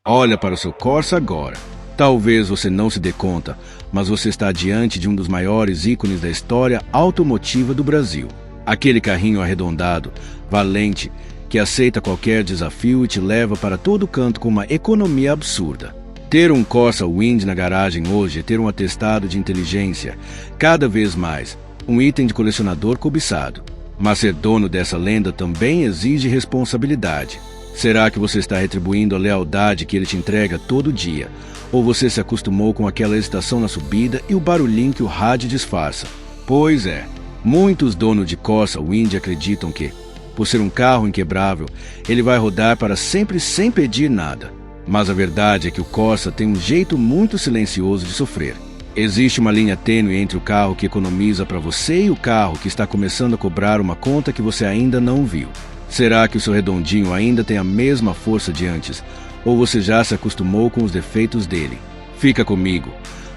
Olha para o seu Corsa agora. Talvez você não se dê conta, mas você está diante de um dos maiores ícones da história automotiva do Brasil. Aquele carrinho arredondado, valente, que aceita qualquer desafio e te leva para todo canto com uma economia absurda. Ter um Corsa Wind na garagem hoje é ter um atestado de inteligência, cada vez mais, um item de colecionador cobiçado. Mas ser dono dessa lenda também exige responsabilidade. Será que você está retribuindo a lealdade que ele te entrega todo dia? Ou você se acostumou com aquela hesitação na subida e o barulhinho que o rádio disfarça? Pois é, muitos donos de Corsa Wind acreditam que, por ser um carro inquebrável, ele vai rodar para sempre sem pedir nada. Mas a verdade é que o Corsa tem um jeito muito silencioso de sofrer. Existe uma linha tênue entre o carro que economiza para você e o carro que está começando a cobrar uma conta que você ainda não viu. Será que o seu redondinho ainda tem a mesma força de antes? Ou você já se acostumou com os defeitos dele? Fica comigo,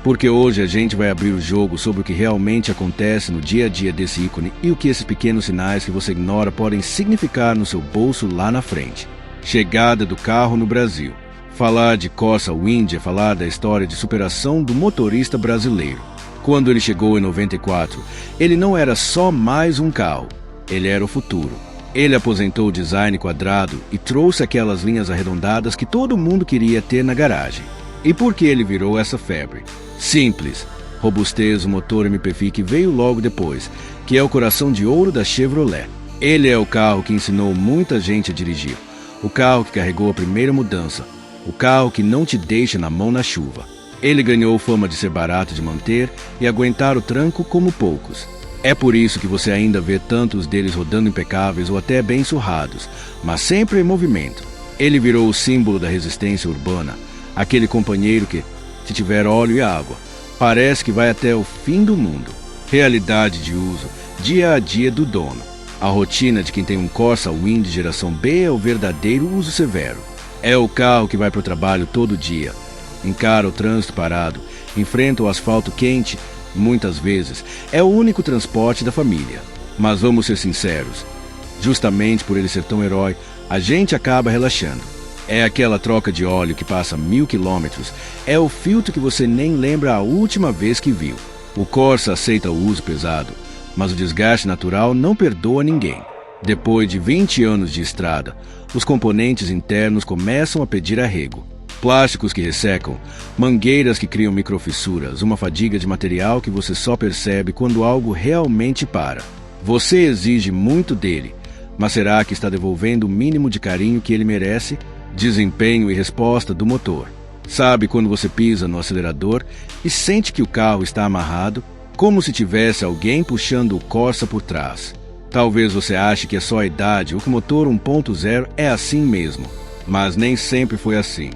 porque hoje a gente vai abrir o jogo sobre o que realmente acontece no dia a dia desse ícone e o que esses pequenos sinais que você ignora podem significar no seu bolso lá na frente. Chegada do carro no Brasil. Falar de Corsa Wind é falar da história de superação do motorista brasileiro. Quando ele chegou em 94, ele não era só mais um carro, ele era o futuro. Ele aposentou o design quadrado e trouxe aquelas linhas arredondadas que todo mundo queria ter na garagem. E por que ele virou essa febre? Simples. Robustez, o motor MPF que veio logo depois, que é o coração de ouro da Chevrolet. Ele é o carro que ensinou muita gente a dirigir. O carro que carregou a primeira mudança. O carro que não te deixa na mão na chuva. Ele ganhou fama de ser barato de manter e aguentar o tranco como poucos. É por isso que você ainda vê tantos deles rodando impecáveis ou até bem surrados, mas sempre em movimento. Ele virou o símbolo da resistência urbana, aquele companheiro que, se tiver óleo e água, parece que vai até o fim do mundo. Realidade de uso, dia a dia do dono. A rotina de quem tem um Corsa Wind geração B é o verdadeiro uso severo. É o carro que vai para o trabalho todo dia, encara o trânsito parado, enfrenta o asfalto quente, muitas vezes é o único transporte da família. Mas vamos ser sinceros, justamente por ele ser tão herói, a gente acaba relaxando. É aquela troca de óleo que passa 1000 quilômetros, é o filtro que você nem lembra a última vez que viu. O Corsa aceita o uso pesado, mas o desgaste natural não perdoa ninguém. Depois de 20 anos de estrada, os componentes internos começam a pedir arrego. Plásticos que ressecam, mangueiras que criam microfissuras, uma fadiga de material que você só percebe quando algo realmente para. Você exige muito dele, mas será que está devolvendo o mínimo de carinho que ele merece? Desempenho e resposta do motor. Sabe quando você pisa no acelerador e sente que o carro está amarrado, como se tivesse alguém puxando o Corsa por trás? Talvez você ache que é só a idade ou que o motor 1.0 é assim mesmo, mas nem sempre foi assim.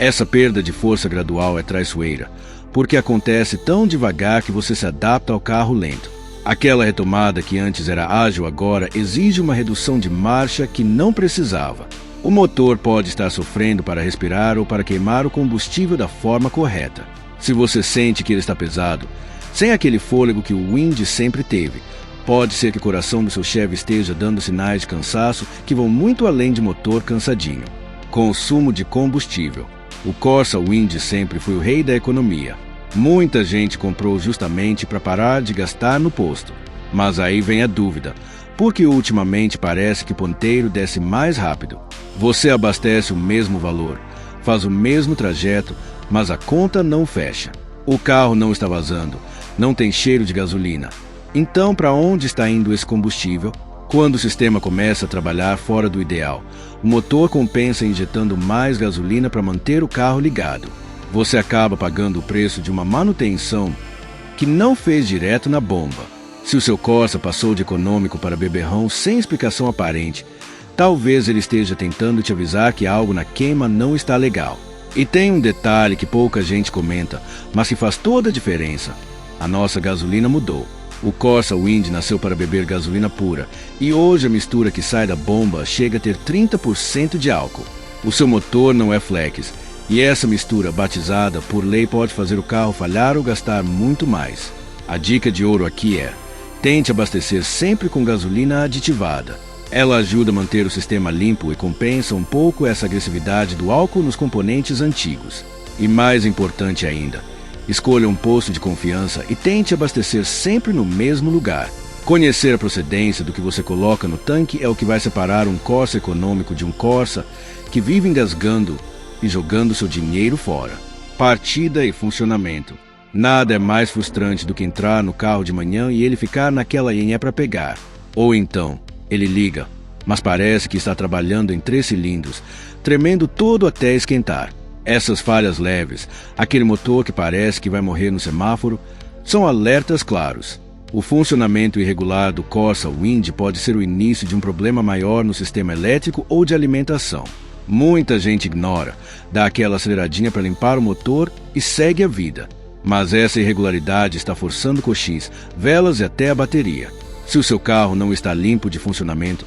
Essa perda de força gradual é traiçoeira, porque acontece tão devagar que você se adapta ao carro lento. Aquela retomada que antes era ágil agora exige uma redução de marcha que não precisava. O motor pode estar sofrendo para respirar ou para queimar o combustível da forma correta. Se você sente que ele está pesado, sem aquele fôlego que o Wind sempre teve, pode ser que o coração do seu Chevy esteja dando sinais de cansaço que vão muito além de motor cansadinho. Consumo de combustível. O Corsa Wind sempre foi o rei da economia. Muita gente comprou justamente para parar de gastar no posto. Mas aí vem a dúvida, porque ultimamente parece que o ponteiro desce mais rápido. Você abastece o mesmo valor, faz o mesmo trajeto, mas a conta não fecha. O carro não está vazando, não tem cheiro de gasolina. Então, para onde está indo esse combustível? Quando o sistema começa a trabalhar fora do ideal, o motor compensa injetando mais gasolina para manter o carro ligado. Você acaba pagando o preço de uma manutenção que não fez direto na bomba. Se o seu Corsa passou de econômico para beberrão sem explicação aparente, talvez ele esteja tentando te avisar que algo na queima não está legal. E tem um detalhe que pouca gente comenta, mas que faz toda a diferença. A nossa gasolina mudou. O Corsa Wind nasceu para beber gasolina pura, e hoje a mistura que sai da bomba chega a ter 30% de álcool. O seu motor não é flex, e essa mistura batizada por lei pode fazer o carro falhar ou gastar muito mais. A dica de ouro aqui é: tente abastecer sempre com gasolina aditivada. Ela ajuda a manter o sistema limpo e compensa um pouco essa agressividade do álcool nos componentes antigos. E mais importante ainda, escolha um posto de confiança e tente abastecer sempre no mesmo lugar. Conhecer a procedência do que você coloca no tanque é o que vai separar um Corsa econômico de um Corsa que vive engasgando e jogando seu dinheiro fora. Partida e funcionamento. Nada é mais frustrante do que entrar no carro de manhã e ele ficar naquela nhenhé para pegar. Ou então, ele liga, mas parece que está trabalhando em 3 cilindros, tremendo todo até esquentar. Essas falhas leves, aquele motor que parece que vai morrer no semáforo, são alertas claros. O funcionamento irregular do Corsa Wind pode ser o início de um problema maior no sistema elétrico ou de alimentação. Muita gente ignora, dá aquela aceleradinha para limpar o motor e segue a vida. Mas essa irregularidade está forçando coxins, velas e até a bateria. Se o seu carro não está limpo de funcionamento,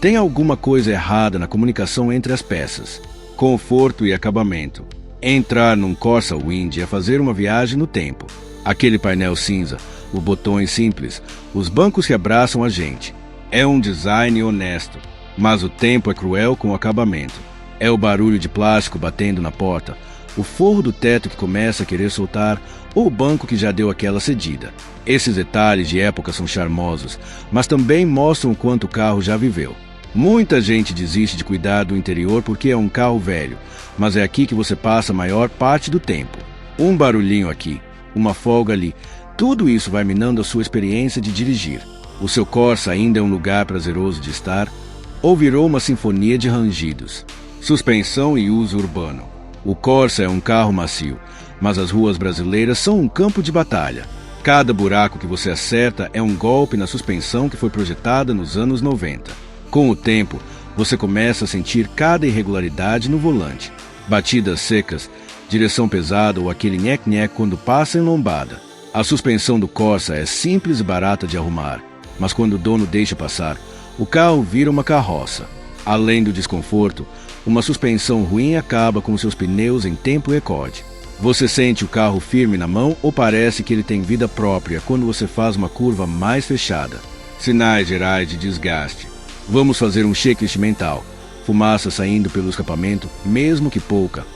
tem alguma coisa errada na comunicação entre as peças. Conforto e acabamento. Entrar num Corsa Wind é fazer uma viagem no tempo. Aquele painel cinza, os botões simples, os bancos que abraçam a gente. É um design honesto, mas o tempo é cruel com o acabamento. É o barulho de plástico batendo na porta, o forro do teto que começa a querer soltar ou o banco que já deu aquela cedida. Esses detalhes de época são charmosos, mas também mostram o quanto o carro já viveu. Muita gente desiste de cuidar do interior porque é um carro velho, mas é aqui que você passa a maior parte do tempo. Um barulhinho aqui, uma folga ali, tudo isso vai minando a sua experiência de dirigir. O seu Corsa ainda é um lugar prazeroso de estar ou virou uma sinfonia de rangidos? Suspensão e uso urbano. O Corsa é um carro macio, mas as ruas brasileiras são um campo de batalha. Cada buraco que você acerta é um golpe na suspensão que foi projetada nos anos 90. Com o tempo, você começa a sentir cada irregularidade no volante. Batidas secas, direção pesada ou aquele nhec-nhec quando passa em lombada. A suspensão do Corsa é simples e barata de arrumar, mas quando o dono deixa passar, o carro vira uma carroça. Além do desconforto, uma suspensão ruim acaba com seus pneus em tempo recorde. Você sente o carro firme na mão ou parece que ele tem vida própria quando você faz uma curva mais fechada. Sinais gerais de desgaste. Vamos fazer um checklist mental. Fumaça saindo pelo escapamento, mesmo que pouca.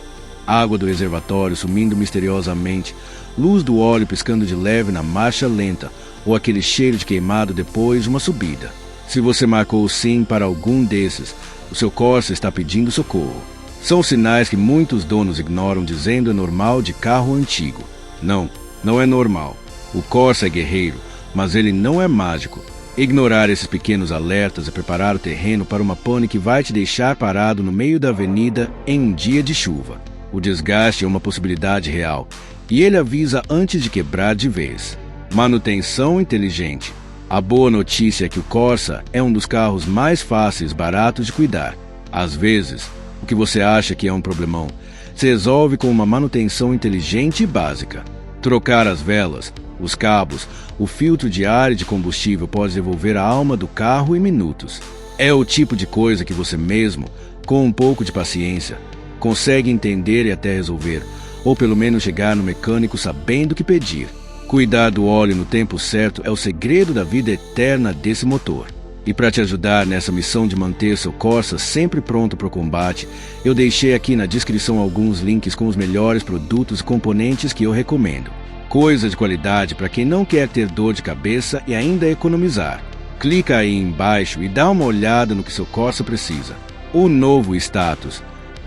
Água do reservatório sumindo misteriosamente. Luz do óleo piscando de leve na marcha lenta. Ou aquele cheiro de queimado depois de uma subida. Se você marcou sim para algum desses, o seu Corsa está pedindo socorro. São sinais que muitos donos ignoram dizendo é normal de carro antigo. Não, não é normal. O Corsa é guerreiro, mas ele não é mágico. Ignorar esses pequenos alertas é preparar o terreno para uma pane que vai te deixar parado no meio da avenida em um dia de chuva. O desgaste é uma possibilidade real, e ele avisa antes de quebrar de vez. Manutenção inteligente. A boa notícia é que o Corsa é um dos carros mais fáceis e baratos de cuidar. Às vezes, o que você acha que é um problemão se resolve com uma manutenção inteligente e básica. Trocar as velas, os cabos, o filtro de ar e de combustível pode devolver a alma do carro em minutos. É o tipo de coisa que você mesmo, com um pouco de paciência, consegue entender e até resolver, ou pelo menos chegar no mecânico sabendo o que pedir. Cuidar do óleo no tempo certo é o segredo da vida eterna desse motor. E para te ajudar nessa missão de manter seu Corsa sempre pronto para o combate, eu deixei aqui na descrição alguns links com os melhores produtos e componentes que eu recomendo. Coisa de qualidade para quem não quer ter dor de cabeça e ainda economizar. Clica aí embaixo e dá uma olhada no que seu Corsa precisa. O novo status,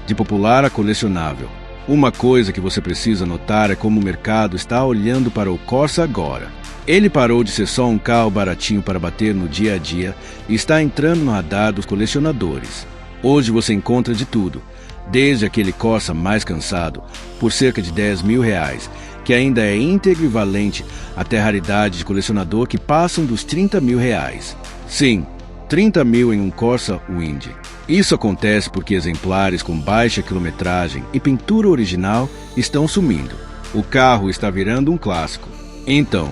de popular a colecionável. Uma coisa que você precisa notar é como o mercado está olhando para o Corsa agora. Ele parou de ser só um carro baratinho para bater no dia a dia e está entrando no radar dos colecionadores. Hoje você encontra de tudo, desde aquele Corsa mais cansado, por cerca de R$10 mil, que ainda é íntegro e valente, até raridade de colecionador que passam dos R$30 mil. Sim, 30 mil em um Corsa Wind. Isso acontece porque exemplares com baixa quilometragem e pintura original estão sumindo. O carro está virando um clássico. Então,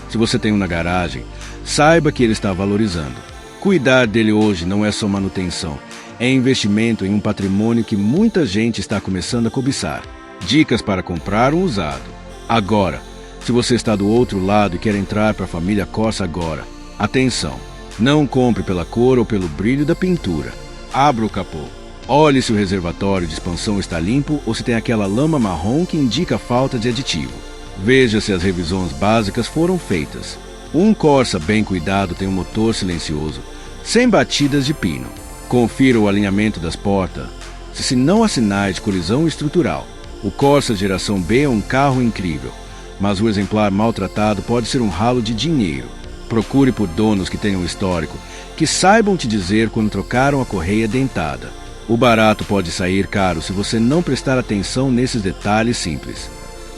se você tem um na garagem, saiba que ele está valorizando. Cuidar dele hoje não é só manutenção, é investimento em um patrimônio que muita gente está começando a cobiçar. Dicas para comprar um usado. Agora, se você está do outro lado e quer entrar para a família Corsa agora, atenção! Não compre pela cor ou pelo brilho da pintura. Abra o capô. Olhe se o reservatório de expansão está limpo ou se tem aquela lama marrom que indica a falta de aditivo. Veja se as revisões básicas foram feitas. Um Corsa bem cuidado tem um motor silencioso, sem batidas de pino. Confira o alinhamento das portas, se não há sinais de colisão estrutural. O Corsa geração B é um carro incrível, mas o exemplar maltratado pode ser um ralo de dinheiro. Procure por donos que tenham histórico, que saibam te dizer quando trocaram a correia dentada. O barato pode sair caro se você não prestar atenção nesses detalhes simples.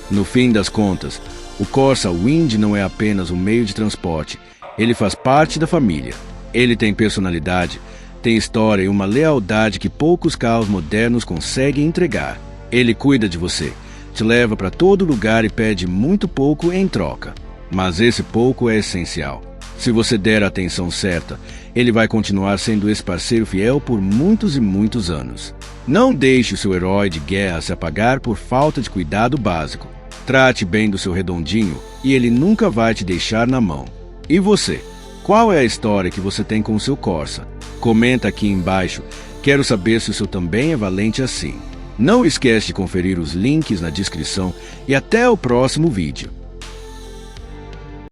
No fim das contas, o Corsa Wind não é apenas um meio de transporte, ele faz parte da família. Ele tem personalidade, tem história e uma lealdade que poucos carros modernos conseguem entregar. Ele cuida de você, te leva para todo lugar e pede muito pouco em troca. Mas esse pouco é essencial. Se você der a atenção certa, ele vai continuar sendo esse parceiro fiel por muitos e muitos anos. Não deixe o seu herói de guerra se apagar por falta de cuidado básico. Trate bem do seu redondinho e ele nunca vai te deixar na mão. E você? Qual é a história que você tem com o seu Corsa? Comenta aqui embaixo. Quero saber se o seu também é valente assim. Não esquece de conferir os links na descrição e até o próximo vídeo.